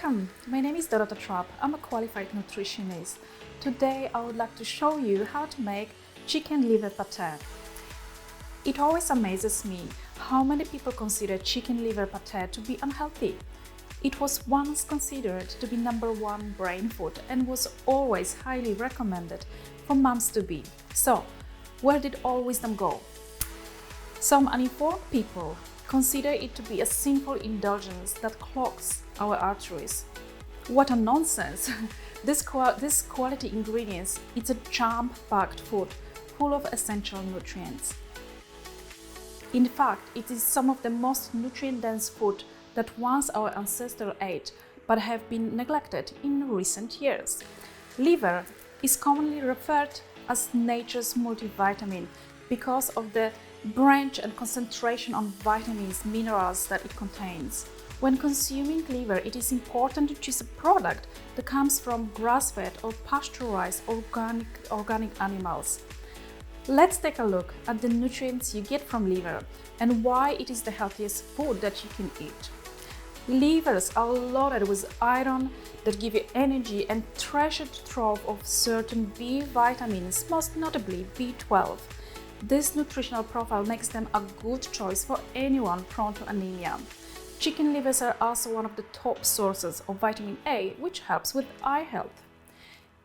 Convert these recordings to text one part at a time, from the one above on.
Welcome! My name is Dorota Trupp. I'm a qualified nutritionist. Today I would like to show you how to make chicken liver pate. It always amazes me how many people consider chicken liver pate to be unhealthy. It was once considered to be #1 brain food and was always highly recommended for moms-to-be. So, where did all wisdom go? Some uninformed people consider it to be a sinful indulgence that clogs our arteries. What a nonsense! This quality ingredients, it's a jam-packed food full of essential nutrients. In fact, it is some of the most nutrient-dense food that once our ancestors ate but have been neglected in recent years. Liver is commonly referred as nature's multivitamin because of the branch and concentration on vitamins, minerals that it contains. When consuming liver, it is important to choose a product that comes from grass-fed or pasteurized organic animals. Let's take a look at the nutrients you get from liver and why it is the healthiest food that you can eat. Livers are loaded with iron that give you energy and treasured trove of certain B vitamins, most notably B12. This nutritional profile makes them a good choice for anyone prone to anemia. Chicken livers are also one of the top sources of vitamin A, which helps with eye health.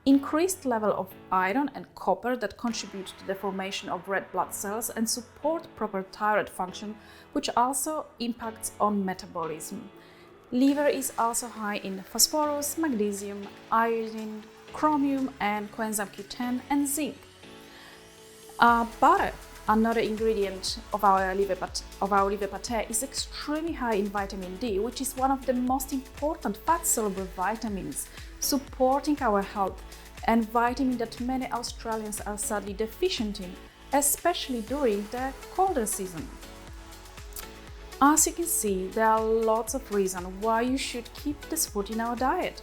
Increased level of iron and copper that contribute to the formation of red blood cells and support proper thyroid function, which also impacts on metabolism. Liver is also high in phosphorus, magnesium, iodine, chromium, and coenzyme Q10 and zinc. Butter, another ingredient of our liver pate, is extremely high in vitamin D, which is one of the most important fat-soluble vitamins supporting our health and vitamin that many Australians are sadly deficient in, especially during the colder season. As you can see, there are lots of reasons why you should keep this food in our diet.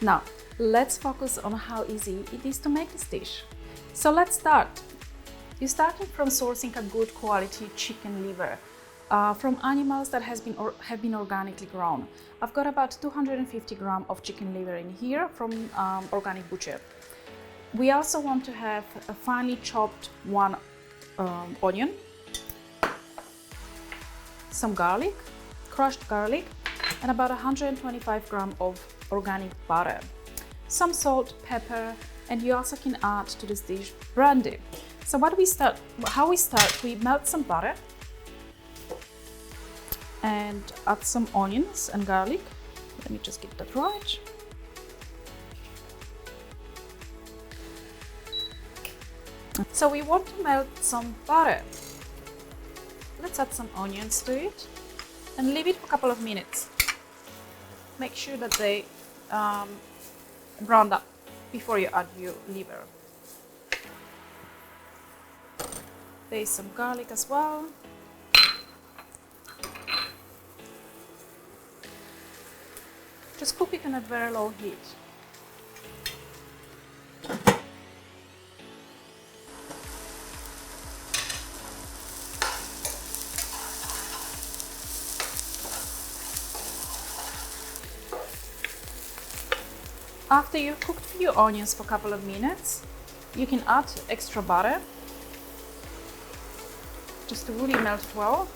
Now, let's focus on how easy it is to make this dish. So let's start. You started from sourcing a good quality chicken liver from animals that have been organically grown. I've got about 250 grams of chicken liver in here from organic butcher. We also want to have a finely chopped one onion, some garlic, crushed garlic, and about 125 grams of organic butter, some salt, pepper, and you also can add to this dish brandy. So how we start, we melt some butter and add some onions and garlic. Let me just get that right. So we want to melt some butter. Let's add some onions to it and leave it for a couple of minutes. Make sure that they brown up before you add your liver. There's some garlic as well. Just cook it on a very low heat. After you've cooked your onions for a couple of minutes, you can add extra butter just to really melt it well.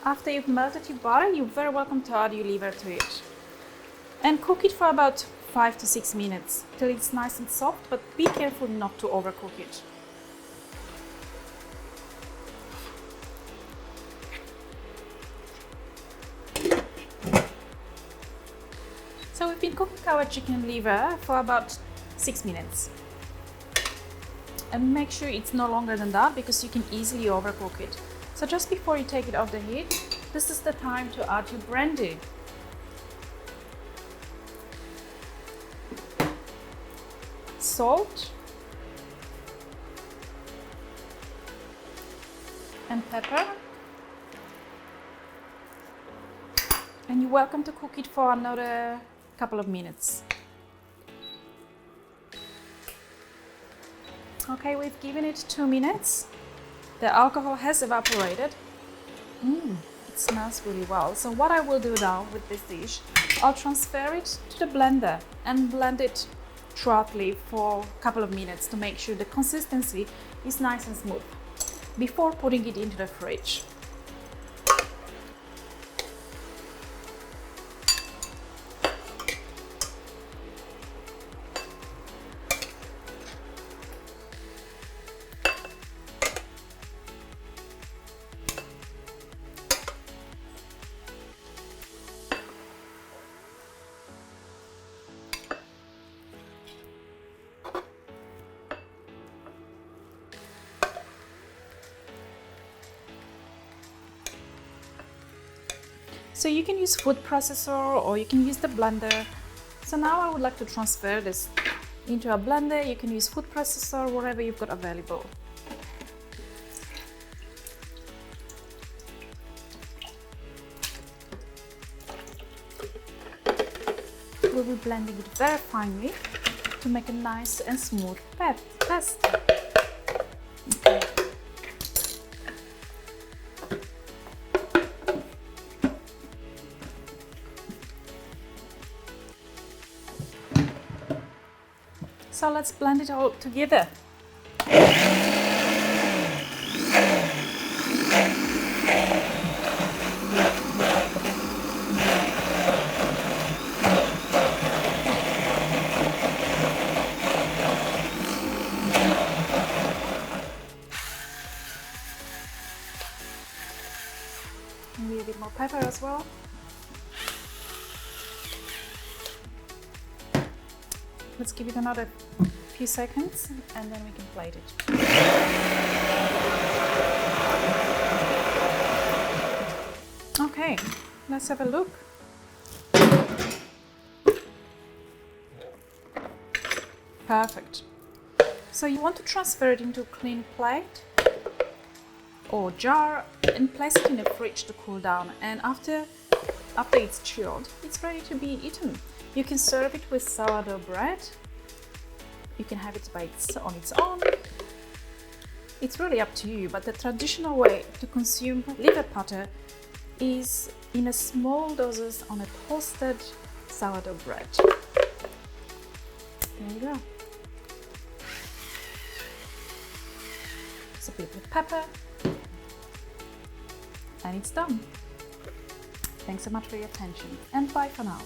After you've melted your butter, you're very welcome to add your liver to it. And cook it for about 5 to 6 minutes till it's nice and soft, but be careful not to overcook it. So we've been cooking our chicken liver for about 6 minutes. And make sure it's no longer than that because you can easily overcook it. So just before you take it off the heat, this is the time to add your brandy. Salt and pepper and you're welcome to cook it for another couple of minutes. Okay, we've given it 2 minutes. The alcohol has evaporated. It smells really well. So what I will do now with this dish, I'll transfer it to the blender and blend it thoroughly for a couple of minutes to make sure the consistency is nice and smooth before putting it into the fridge. So you can use food processor or you can use the blender. So now I would like to transfer this into a blender. You can use food processor, whatever you've got available. We'll be blending it very finely to make a nice and smooth paste. Okay. So let's blend it all together. Maybe a bit more pepper as well. Let's give it another few seconds and then we can plate it. Okay, let's have a look. Perfect. So you want to transfer it into a clean plate or jar and place it in the fridge to cool down, and after it's chilled, it's ready to be eaten. You can serve it with sourdough bread. You can have it on its own. It's really up to you, but the traditional way to consume liver pate is in a small doses on a toasted sourdough bread. There you go. It's a bit of pepper, and it's done. Thanks so much for your attention, and bye for now.